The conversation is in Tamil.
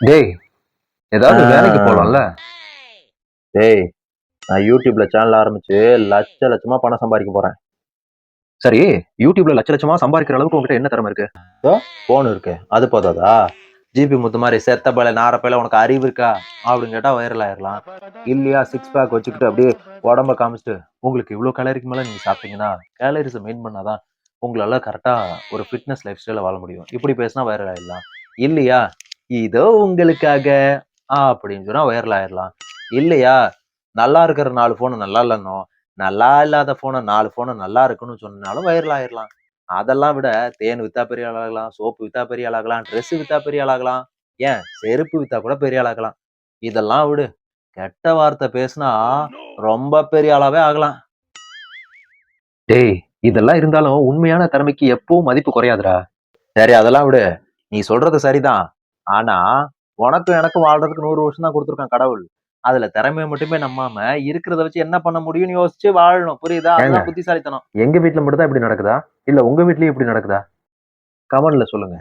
டேய், ஏதாவது வேலைக்கு ஆ, போலாம்ல? டேய் நான் யூடியூப்ல சேனல் ஆரம்பிச்சு லட்சமா பணம் சம்பாதிக்க போறேன். சரி, யூடியூப்ல லட்ச லட்சமா சம்பாதிக்கிற அளவுக்கு உங்ககிட்ட என்ன திறமை இருக்கு? போன் இருக்கு, அது போதாதா? ஜிபி முத்து மாதிரி செத்த பையல நாரப்பையில உனக்கு அறிவு இருக்கா அப்படின்னு கேட்டா வைரல் ஆயிரலாம். இல்லையா சிக்ஸ் பேக் வச்சுக்கிட்டு அப்படியே உடம்ப காமிச்சிட்டு உங்களுக்கு இவ்வளவு கேலரிக்கு மேல நீங்க சாப்பிட்டீங்கன்னா கேலரிஸை மெயின் பண்ணாதான் உங்களால கரெக்டா ஒரு ஃபிட்னஸ் லைஃப் ஸ்டைல வாழ முடியும். இப்படி பேசினா வைரல் ஆயிடலாம். இல்லையா இதோ உங்களுக்காக அப்படின்னு சொன்னா வைரல் ஆயிரலாம். இல்லையா நல்லா இருக்கிற 4 போன் நல்லா இல்லைன்னோ, நல்லா இல்லாத போனை 4 போனை நல்லா இருக்குன்னு சொன்னாலும் வைரல் ஆயிரலாம். அதெல்லாம் விட தேன் வித்தா பெரிய ஆளாகலாம், சோப்பு வித்தா பெரிய ஆளாகலாம், ட்ரெஸ் வித்தா பெரிய ஆளாகலாம், ஏன் செருப்பு வித்தா கூட பெரிய ஆளாகலாம். இதெல்லாம் விடு, கெட்ட வார்த்தை பேசினா ரொம்ப பெரிய ஆளாவே ஆகலாம். டேய், இதெல்லாம் இருந்தாலும் உண்மையான திறமைக்கு எப்பவும் மதிப்பு குறையாதுடா. சரி அதெல்லாம் விடு, நீ சொல்றது சரிதான். ஆனா உனக்கும் எனக்கும் வாழ்றதுக்கு 100 வருஷம் தான் கொடுத்துருக்கான் கடவுள். அதுல திறமையை மட்டுமே நம்பாம இருக்கிறத வச்சு என்ன பண்ண முடியும்னு யோசிச்சு வாழணும். புரியுதா? ஏங்க, அதுதான் புத்திசாலித்தனம். எங்க வீட்ல மட்டும் தான் இப்படி நடக்குதா? இல்ல உங்க வீட்லயும் இப்படி நடக்குதா? கமெண்ட்ல சொல்லுங்க.